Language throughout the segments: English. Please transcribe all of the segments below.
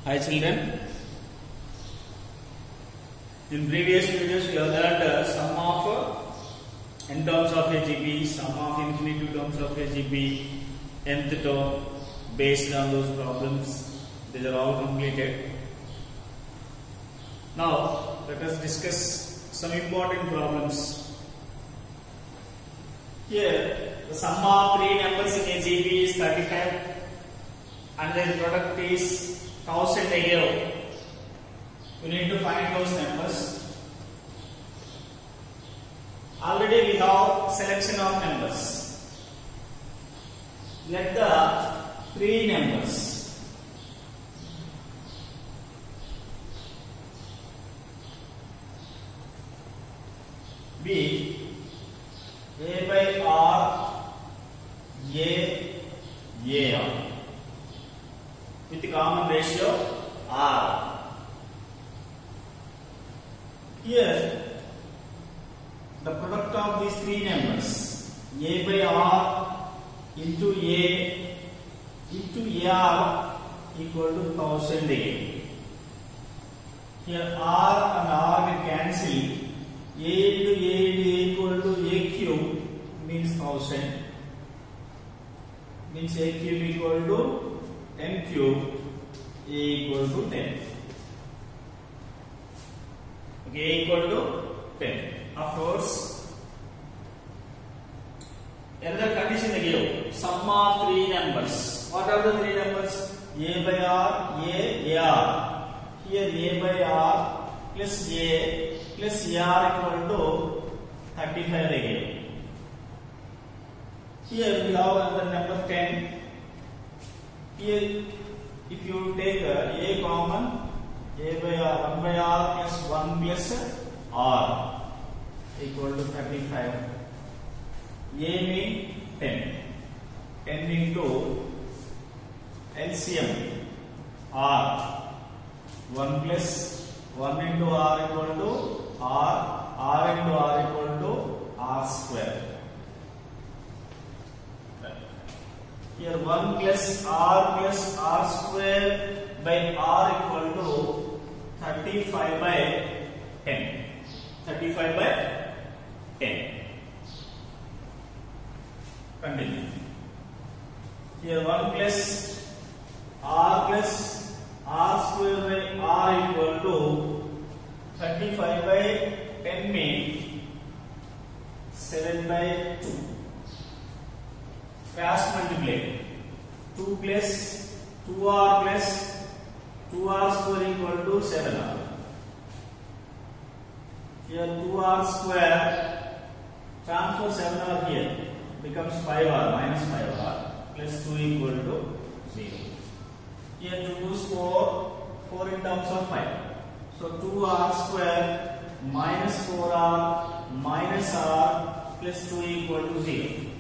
Hi children. In previous videos we have learned sum of n terms of AGB, sum of infinity terms of AGB, nth term based on those problems. These are all completed. Now let us discuss some important problems. Here the sum of three numbers in AGB is 35 and their product is 1000 again. We need to find those numbers. Already we have selection of numbers. Let the three numbers be A by R, A R with the common ratio R. Here the product of these three numbers A by R into A into AR equal to 1000 again. Here R and R get cancel. A into A equal to A cube means 1000. Means A cube equal to 10 cube, A equal to 10. Okay, A equal to 10. Of course, another condition again. Sum of three numbers. What are the three numbers? A by R, A, AR. Here A by R plus A plus AR equal to 35 again. Here we have another number 10. Here, if you take A common, A by R, 1 by R plus 1 plus R equal to 35. A means 10. 10 into LCM R. 1 plus 1 into R equal to R. R into R equal to R square. Here 1 plus R square by R equal to 35 by 10. 35 by 10. Continue. Here 1 plus R square by R equal to 35 by 10 means 7 by 2. Fast multiply. 2 plus 2R plus 2R square equal to 7R. Here 2R square transfer 7R here becomes 5R minus 5R plus 2 equal to 0. Here 2 is 4 in terms of 5. So 2R square minus 4R minus R plus 2 equal to 0.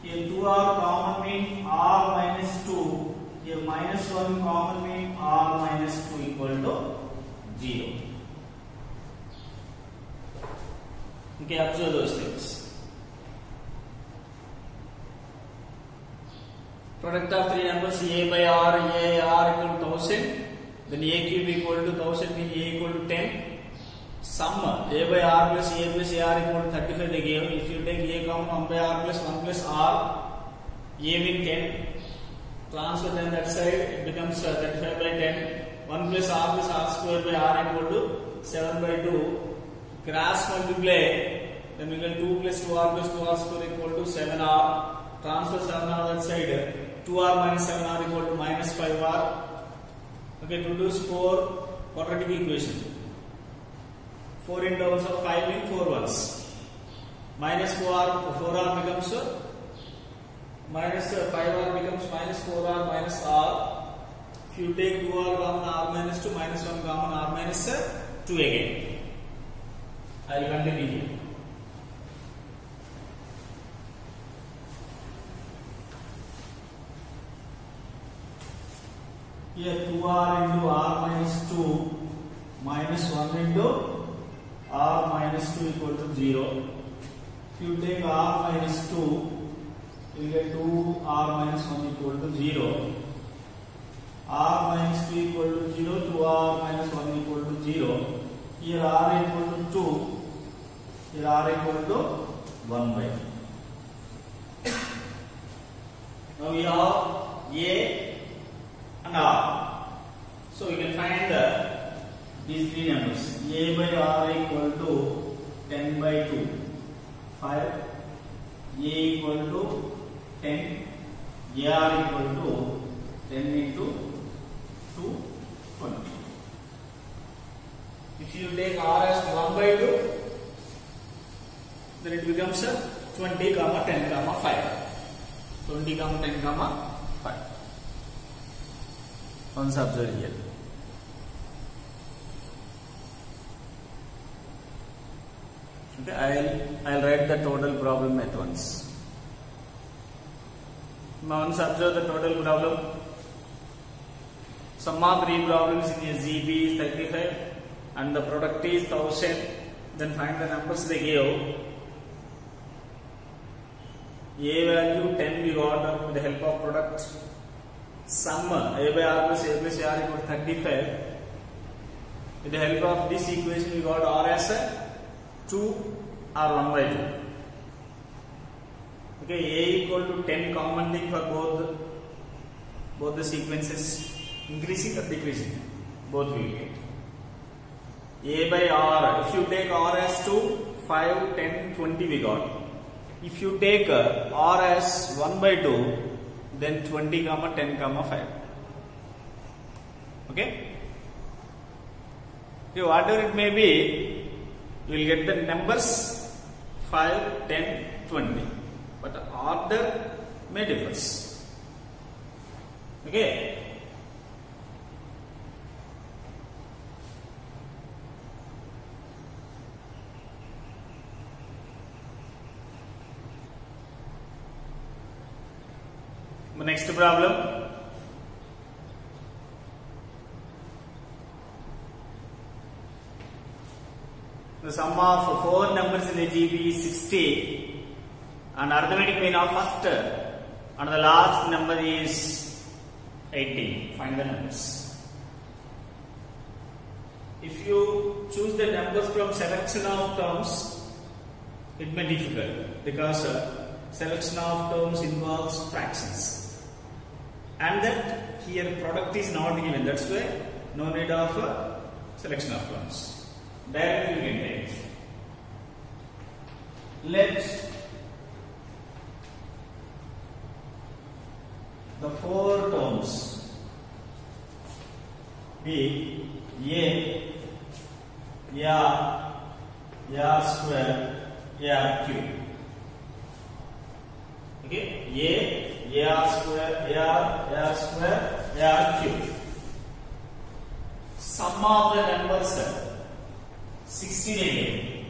Here 2R common means R minus 2. Here minus 1 common means R minus 2 equal to 0. Okay, observe those things. Product of three numbers A by R, A equal to 1000. Then A cube equal to 1000 means A equal to 10. Sum A by R plus A plus AR equal to 35 they gave. If you take A common 1 by R plus 1 plus R, A means 10. Transfer 10 that side, it becomes 35 by 10. 1 plus R square by R equal to 7 by 2. Cross multiply, then we get 2 plus 2R plus 2R square equal to 7R. Transfer 7R that side, 2R minus 7R equal to minus 5R. Okay, produce 4 quadratic equation. 4 in terms of 5 means 4 ones. Minus 4R becomes minus 5R becomes minus 4R minus R. If you take 2R common R minus 2 minus 1 common R minus 2 again. I will continue here. Here 2R into R minus 2 minus 1 into R minus 2 equal to 0. If you take R minus 2, you get 2R minus 1 equal to 0. r minus 2 equal to 0 to r minus 1 equal to 0. Here r equal to 2, here r equal to 1 by 2. Now we have a and r. So we can find these three numbers. A by r equal to 10 by 2, 5. A equal to 10, AR equal to 10 into 2, 20. If you take R as 1 by 2, then it becomes 20, 10, 5. 20, 10, 5. Once observe here. Okay, I'll write the total problem at once. Once observe the total problem. Sum of three problems in a ZB is 35 and the product is 1000. Then find the numbers they gave. A value 10 we got with the help of product. Sum A by R plus A plus R equal to 35. With the help of this equation we got R as 2 or 1 by 2. Okay, A equal to 10 common thing for both the sequences, increasing or decreasing, both will get. A by R, if you take R as 2, 5, 10, 20 we got. If you take R as 1 by 2, then 20, 10, 5. Okay? Okay, whatever it may be, you will get the numbers 5, 10, 20. But the order may differ. Okay? The next problem. The sum of 4 numbers in a GB is 60 and arithmetic mean of first and the last number is 18. Find the numbers. If you choose the numbers from selection of terms, it may be difficult because selection of terms involves fractions. And that here product is not given. That's why no need of selection of terms. Directly we can take. Let the 4 terms be A, R square, R cube. Okay, A, R square, R square, R cube. Sum of the numbers 60 again.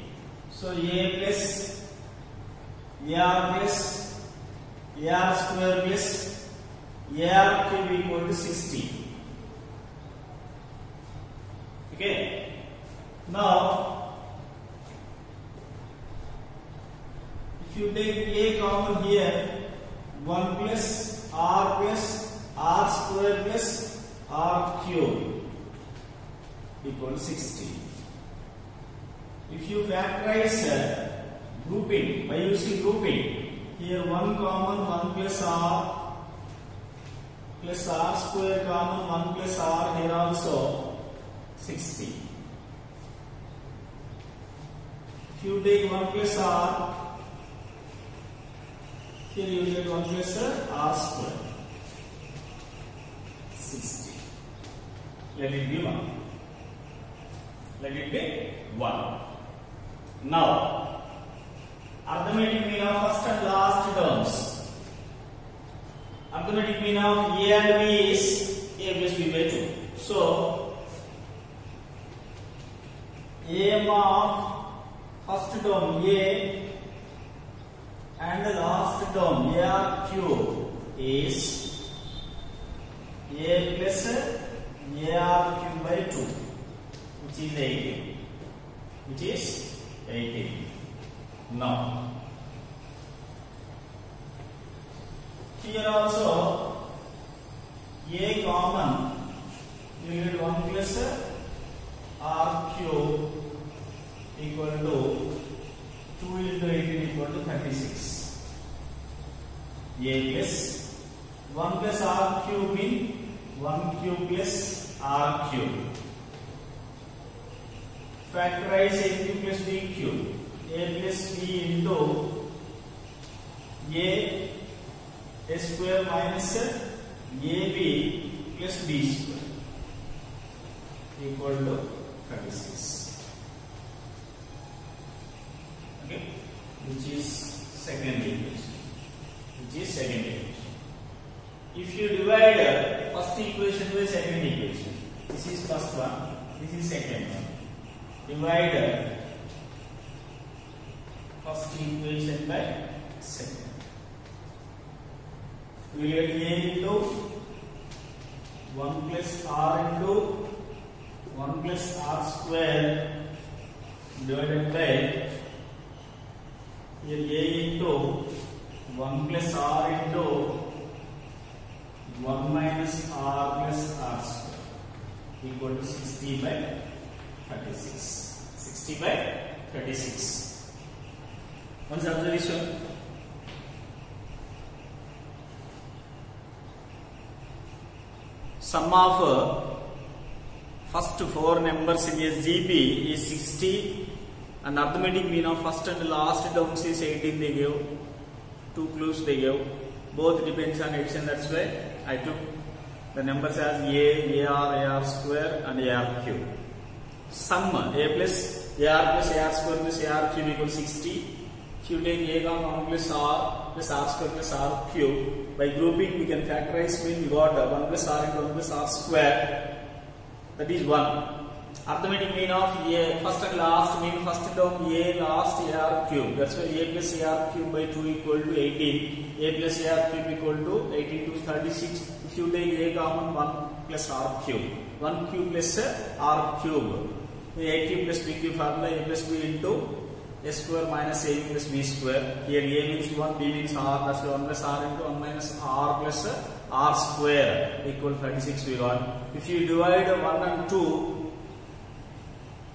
So A plus R plus R square plus R cube equal to 60. Okay. Now, if you take A common here, 1 plus R square plus R cube equal to 60. If you factorize grouping by using grouping, here 1 common 1 plus R square common 1 plus R, here also 60. If you take 1 plus R, here you get 1 plus R square, 60. Let it be 1. Let it be 1. Now, arithmetic mean of first and last terms. Arithmetic mean of A and B is A plus B by 2. So, AM of first term A and the last term AR cube is A plus AR cube by 2, which is 18. Which is 18. Now, here also A common you get 1 plus r cube equal to 2 into 18 equal to 36. A plus 1 plus r cube in 1 cube plus r cube. Factorize a cube plus b cube. A plus b into a square minus ab plus b square equal to 36. Okay, which is second equation. If you divide first equation by second equation, this is first one, this is second one. Divide first equation by second. We get a into 1 plus r into 1 plus r square divided by here a into 1 plus r into 1 minus r plus r square equal to 60 by 36. 60 by 36. One observation. Sum of first 4 numbers in SGB is 60 and arithmetic mean of first and last terms is 18 they gave. 2 clues they gave. Both depends on addition, that's why I took the numbers as AR square and AR cube. Sum A plus AR square plus AR cube equals 60. If you take A comma 1 plus R square plus R cube, by grouping we can factorize, mean we got 1 plus R into 1 plus R square, that is 1. Arithmetic mean of A first and last mean first term A last AR cube, that's why A plus AR cube by 2 equal to 18. A plus AR cube equal to 18 to 36. If you take A common 1 plus R cube, 1 cube plus R cube, A cube plus B cube formula, A plus B into A square minus A plus B square. Here A means 1, B means R, that's why 1 plus R into 1 minus R plus R square equal 36 we got. If you divide 1 and 2,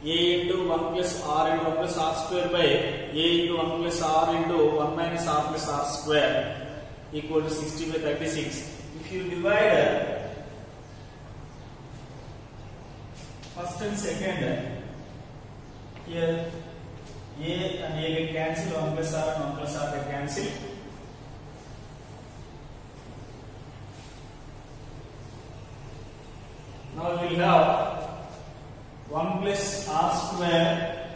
A into 1 plus R into 1 plus R square by A into 1 plus R into 1 minus R plus R square equal to 60 by 36. If you divide first and second, here A and A get cancelled, 1 plus R and 1 plus R get cancelled. Now we will have 1 plus R square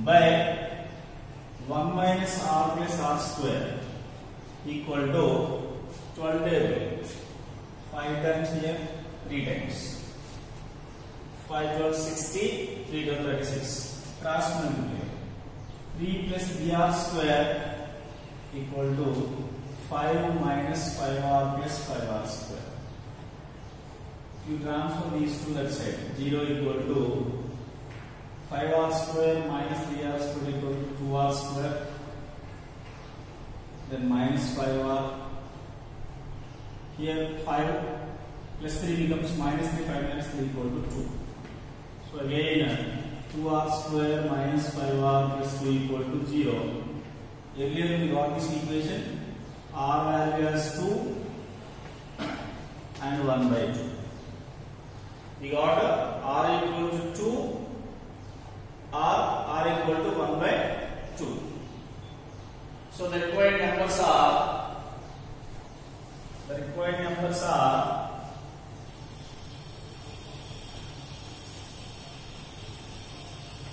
by 1 minus R plus R square equal to 12 divided 5 times here, 3 times. 5 12 60, 3 12 36. Cross multiply. 3 plus 3R square equal to 5 minus 5R plus 5R square. You transfer these to that side. 0 equal to 5R square minus 3R square equal to 2R square. Then minus 5R. Here 5 plus 3 becomes minus 3. 5 minus 3 equal to 2. So again 2R square minus 5R plus 2 equal to 0. Earlier we got this equation. R value as 2 and 1 by 2. We got R equal to 2, R equal to 1 by 2. So the required numbers are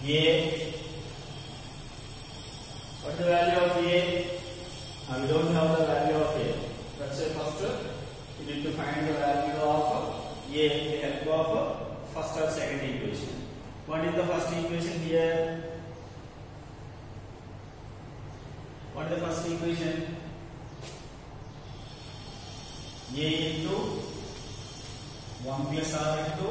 A. What is the value of A? We don't have the value of A. Let's say first we need to find the value of A with the help of first or second equation. What is the first equation here? What is the first equation? A into 1 plus R into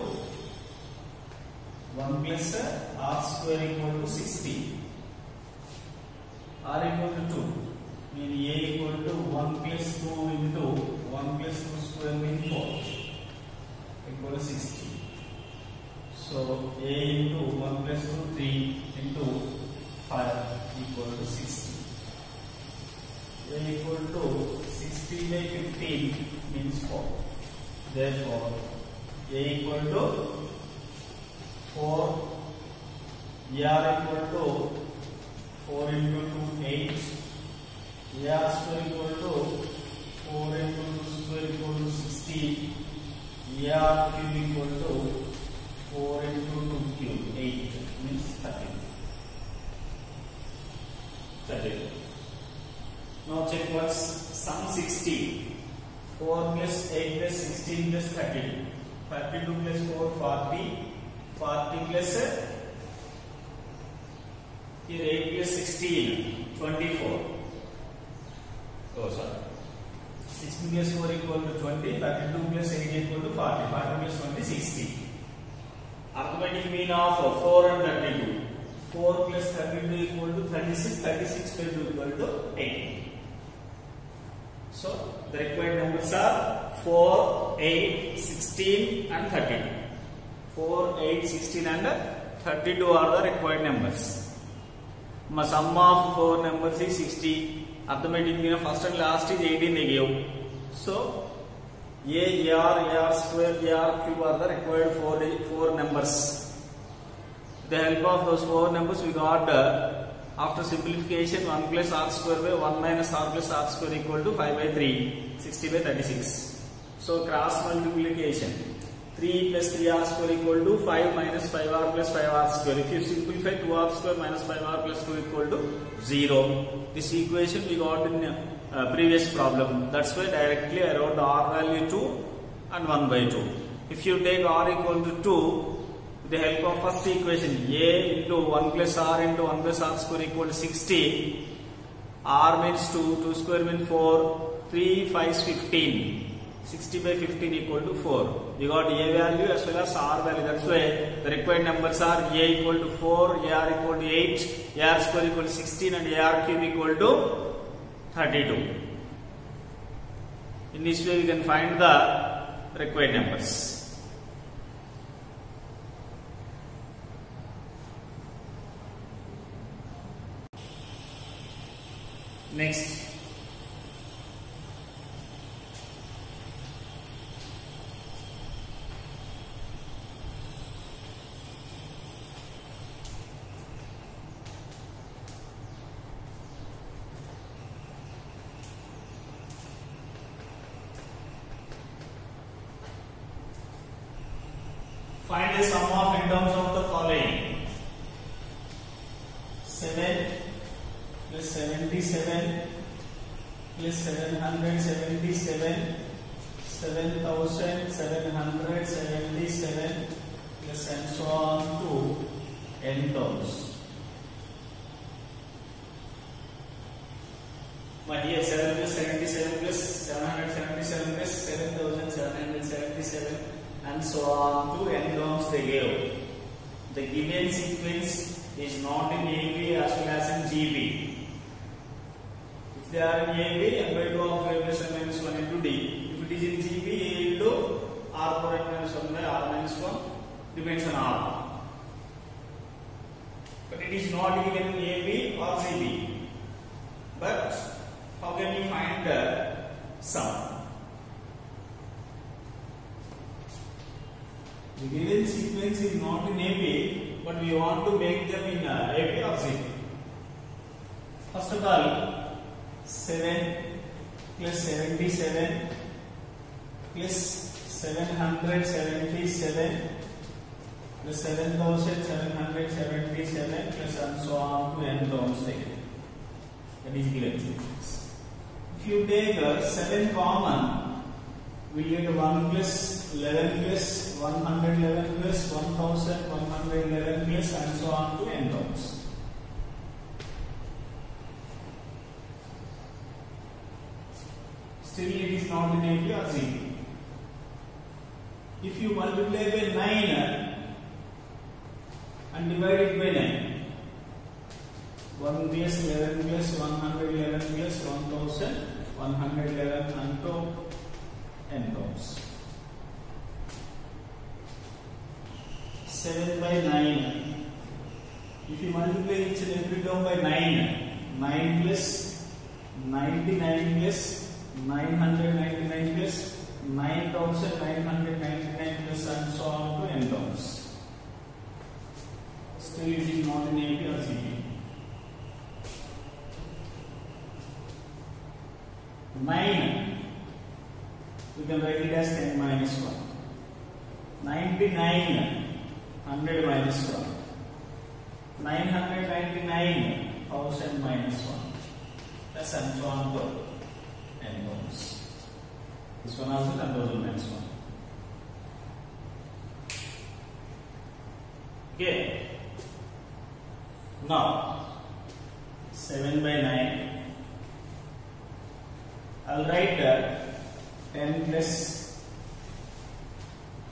1 plus R square equal to 60. R equal to 2. Mean A equal to 1 plus 2 into 1 plus 2 square mean 4. Equal to 60. So a into 1 plus 2, 3 into 5 equal to 60. A equal to 60 by 15 means 4. Therefore, a equal to 4. ER equal to 4 into 2, 8. ER square equal to 4 into 2 square equal to 60. ER cube equal to 4 into 2 cube, 8 means 30. Now check what's sum 60. 4 plus 8 plus 16 plus 30. 32 plus 4, 40. 40 plus here 8 plus 16, 24. Oh, sorry. 16 plus 4 equal to 20. 32 plus 8 equal to 40. 40 plus 20, 60. Arithmetic mean of 4 and 32. 4 plus 32 equal to 36. 36 plus 2 equal to 8. So the required numbers are 4, 8, 16 and 32. 4, 8, 16 and 32 are the required numbers. My sum of 4 numbers is 60. Arithmetic mean of first and last is 18 they give. So A, AR square, AR cube are the required 4 numbers. With the help of those 4 numbers we got after simplification 1 plus R square by 1 minus R plus R square equal to 5 by 3, 60 by 36. So cross multiplication 3 plus 3R square equal to 5 minus 5R plus 5R square. If you simplify 2R square minus 5R plus 2 equal to 0. This equation we got in previous problem. That's why directly I wrote the R value 2 and 1 by 2. If you take R equal to 2, with the help of first equation, A into 1 plus R into 1 plus R square equal to 60. R means 2, 2 square means 4, 3, 5 is 15. 60 by 15 equal to 4. We got A value as well as R value. That's why the required numbers are A equal to 4, AR equal to 8, AR square equal to 16 and AR cube equal to 32. In this way we can find the required numbers. Next, find the sum of in terms of the following: 7 plus 77 plus 777, 7777 plus and so on to n terms. My dear, 7 plus 77 plus 777 plus 7777 and so on to n terms they gave. The given sequence is not in AB as well as in GB. If they are in AB, n by 2 of A plus n minus 1 into D. If it is in GB, A into R power n minus 1 by R minus 1 depends on R. But it is not given in AB or GB. But how can we find the sum? The given sequence is not in AB, but we want to make them in AB or GB. First of all, 7 plus 77 plus 777 plus 7777 plus and so on to n terms taken. That is given sequence. If you take 7 common, we get 1 plus 11 plus 111 plus 1111 plus and so on to n terms. Still it is not in AB or GB. If you multiply by 9 and divide it by 9, 1 plus 11 plus 111 plus 1111 unto n terms. 7 by 9. If you multiply each and every term by 9, 9 plus 99 plus 999 plus 9999 plus and so on to n terms. Still it is not in AP or CP. 9, we can write it as 10 minus 1. 99, 100 minus 1. 999, 1000 minus 1. That's and so on to n terms. This one also 10,000 minus 1. Okay. Now, 7 by 9. I'll write 10 plus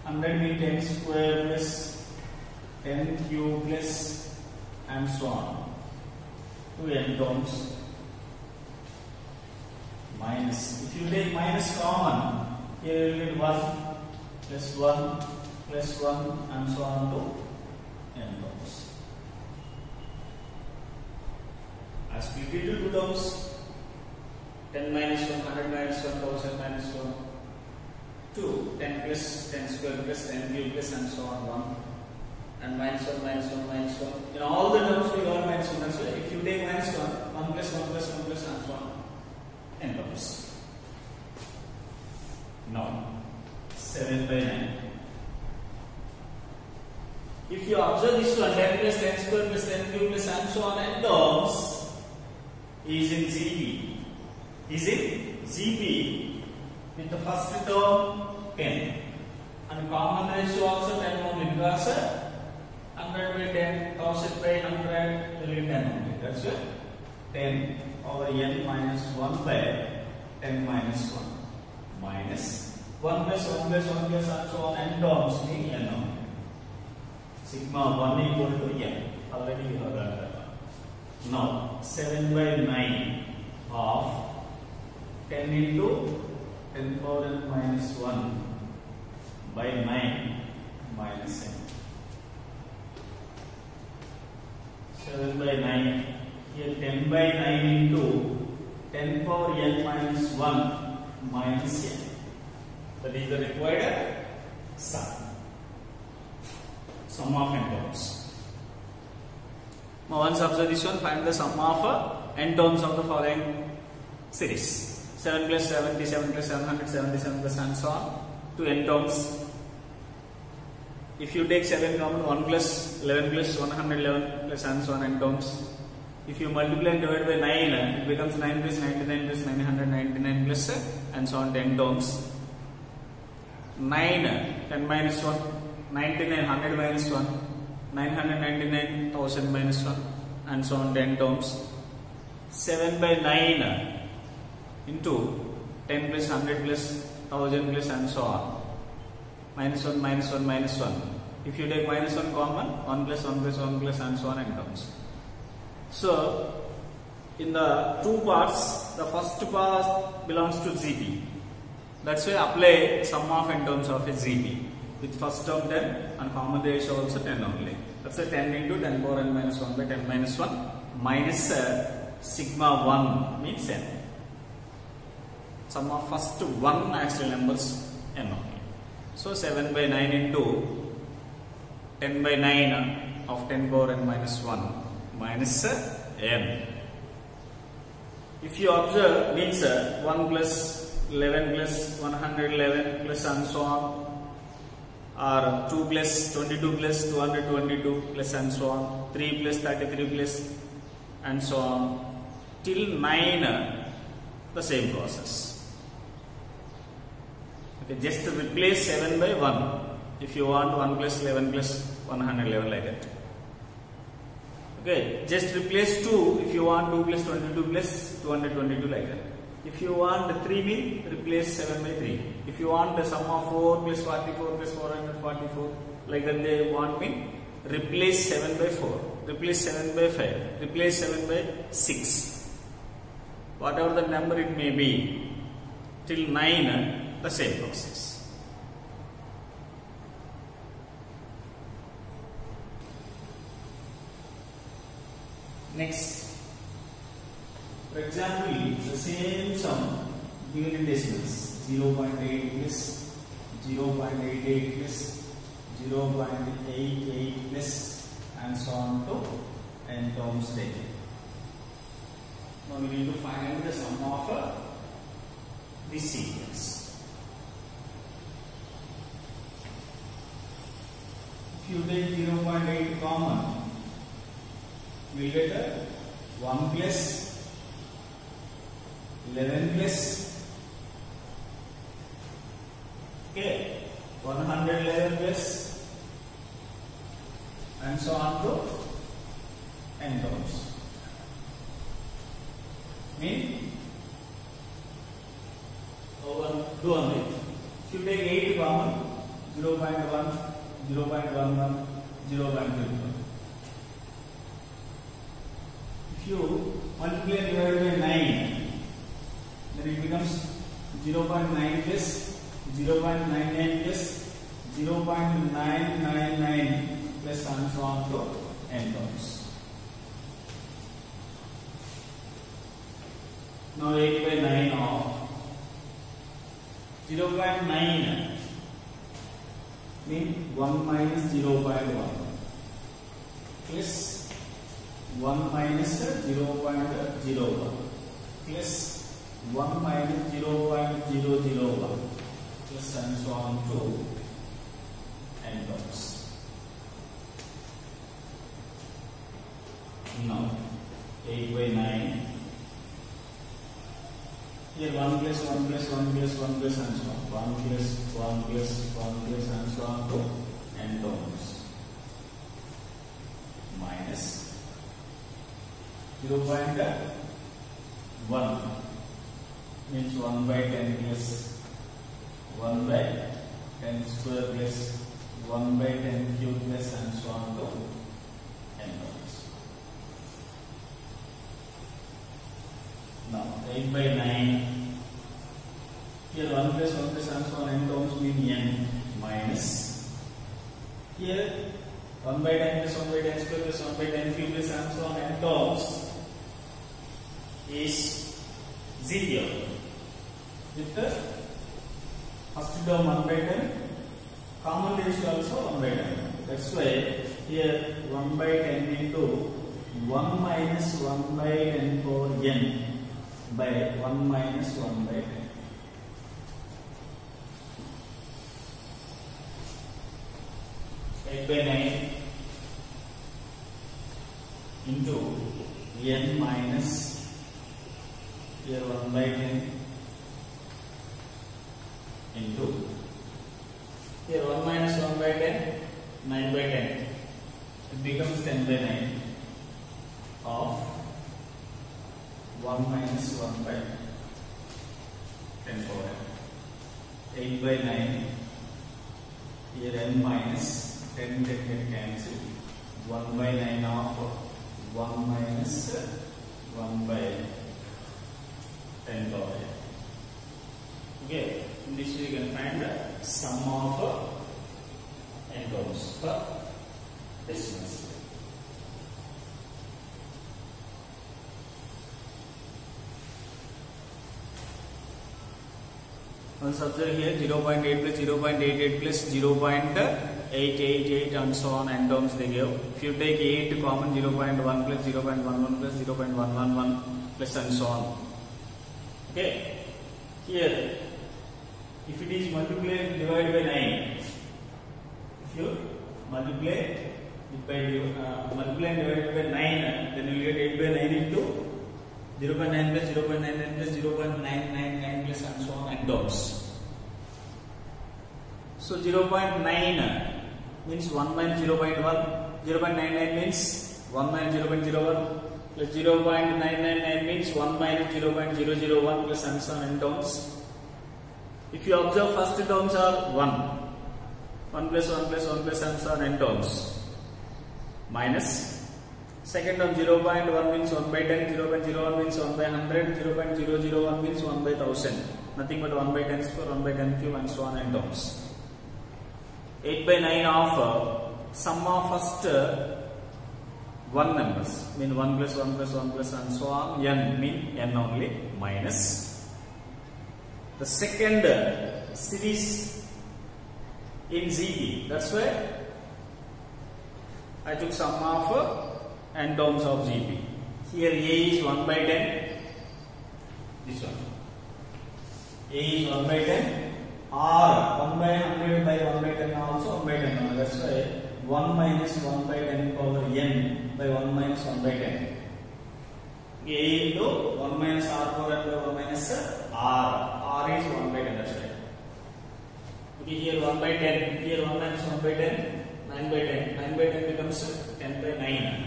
100 means 10 square plus 10 cube plus and so on to n terms minus. If you take minus common, here you will get 1 plus 1 plus 1 and so on to n terms. As we did to 2 terms, 10 minus 1, 100 minus 1, 1000 minus 1, 2, 10 plus 10 square plus 10 cube plus and so on 1, and minus 1, minus 1, minus 1. In all the terms we got minus 1. That's why if you take minus 1, 1 plus 1 plus 1 plus and so on, n terms. Now, 7 by 9. If you observe this one, 10 plus 10 square plus 10 cube plus and so on n terms is in ZP. Is in ZP with the first term 10 and common ratio also 10 only because 100 by 10, 1000 by 100 will be 10 only. That's why 10 over n minus 1 by 10 minus 1 minus 1 plus 1 plus 1 plus and so on n terms being n only. Sigma 1 equal to n. Already we have done that. Now 7 by 9 of 10 into 10 power n minus 1 by 9 minus n. 7 by 9. Here 10 by 9 into 10 power n minus 1 minus n. That is the required sum. Sum of n terms. Now once observe this one, find the sum of n terms of the following series. 7 plus 70, 7 plus 700, 77 plus and so on to n terms. If you take 7 common, 1 plus 11 plus 111 plus and so on n terms. If you multiply and divide by 9, it becomes 9 plus 99 plus 999 plus and so on 10 terms. 9, 10 minus 1, 99, 100 minus 1, 999, 1000 minus 1 and so on 10 terms. 7 by 9 into 10 plus 100 plus 1000 plus and so on. Minus 1, minus 1, minus 1. If you take minus 1 common, 1 plus 1 plus 1 plus and so on n terms. So, in the two parts, the first part belongs to ZP. That's why apply sum of n terms of a ZP. With first term 10 and common ratio also 10 only. That's why 10 into 10 power n minus 1 by 10 minus 1 minus sigma 1 means n. Sum of first 1 natural numbers n only. So 7 by 9 into 10 by 9 of 10 power n minus 1 minus n. If you observe, means 1 plus 11 plus 111 plus and so on, or 2 plus 22 plus 222 plus and so on, 3 plus 33 plus and so on, till 9 the same process. Okay, just replace 7 by 1 if you want 1 plus 11 plus 111 like that. Okay, just replace 2 if you want 2 plus 22 plus 222 like that. If you want 3 mean replace 7 by 3. If you want the sum of 4 plus 44 plus 444 like that they want mean replace 7 by 4, replace 7 by 5, replace 7 by 6. Whatever the number it may be, till 9 the same process. Next, for example, the same sum given in decimals 0.8 plus 0.88 plus 0.88 plus and so on to n terms taken. Now we need to find out the sum of this sequence. If you take 0.8 common, we will get 1 plus 11 plus 111 plus and so on to n terms. Mean do only. If you take 8 common, 0.1, 0.11, 0.21. If you multiply and divide by 9, then it becomes 0.9 plus 0.99 plus 0.999 plus and so on to n terms. Now 8 by 9 of 0.9 means 1 minus 0.1 plus 1 minus 0.01 plus 1 minus 0.001 plus and so on to n terms. Now 8 by 9. Here 1 plus 1 plus 1 plus 1 plus and so on. 1 plus 1 plus 1 plus and so on to n terms. Minus 0.1 means 1 by 10 plus 1 by 10 square plus 1 by 10 cube plus and so on to n terms. Now 8 by 9. Here 1 plus 1 plus and so on n terms mean n minus. Here 1 by 10 plus 1 by 10 square plus 1 by 10 cube plus and so on n terms is 0 with the first term 1 by 10, common ratio also 1 by 10. That's why here 1 by 10 into 1 minus 1 by 10 power n by 1 minus 1 by 10. By 9 into n minus here 1 by 10 into here 1 minus 1 by 10, 9 by 10. It becomes 10 by 9 of 1 minus 1 by 10 power n. 8 by 9 here n minus 10 get cancelled. 1 by 9 of 1 minus 1 by 10 power n. Okay, in this way you can find the sum of n terms for decimals. Once observe here 0.8 plus 0.88 plus 0.888 and so on n terms they give. If you take 8 common, 0.1 plus 0.11 plus 0.111 plus and so on. Okay, here if it is multiplied divided by 9, if you multiply it by multiply and divide by 9, then you will get 8 by 9 into 0.9 plus 0.99 plus 0.999 plus and so on n terms. So 0.9 means 1 minus 0.1, 0.99 means 1 minus 0.01 plus 0.999 means 1 minus 0.001 plus and so on n terms. If you observe, first terms are 1 plus 1 plus 1 plus and so on n terms, minus second term 0.1 means 1 by 10, 0.01 means 1 by 100, 0.001 means 1 by 1000, nothing but 1 by 10 square, 1 by 10 cube and so on n terms. 8 by 9 of sum of first 1 numbers, mean 1 plus 1 plus 1 plus and so on, n mean n only minus. The second series in ZB, that's why I took sum of n terms of ZB. Here A is 1 by 10, this one. A is 1 by 10, R 1 by 100 by 1 by 10 also 1 by 10. That's why 1 minus 1 by 10 power n by 1 minus 1 by 10. A into 1 minus R power n by 1 minus R. R is 1 by 10, that's right. Okay, here 1 by 10, here 1 minus 1 by 10, 9 by 10. 9 by 10 becomes 10 by 9.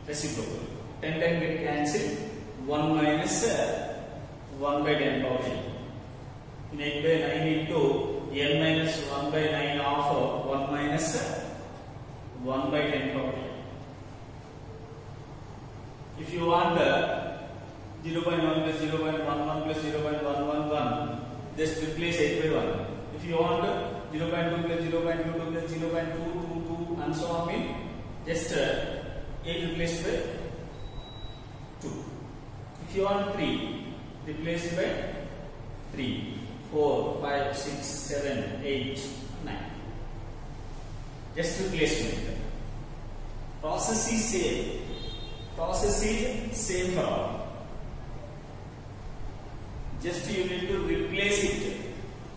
Reciprocal. 10 get cancelled. 1 minus 1 by 10 power n. 8 by 9 into n minus 1 by 9 of 1 minus 1 by 10 power n. If you want 0.1 plus 0.11 plus 0.111, just replace 8 by 1. If you want 0.2 plus 0.22 plus 0.222 and so on, just 8 replaced by 2. If you want 3, replace by 3, 4, 5, 6, 7, 8, 9. Just replacement. Process is same. Process is same for all. Just you need to replace it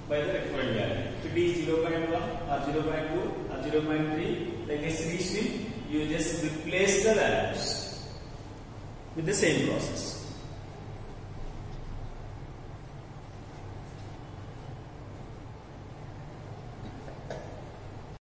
by the required value. If it is 0.1 or 0.2 or 0.3, like a series, you just replace the values with the same process.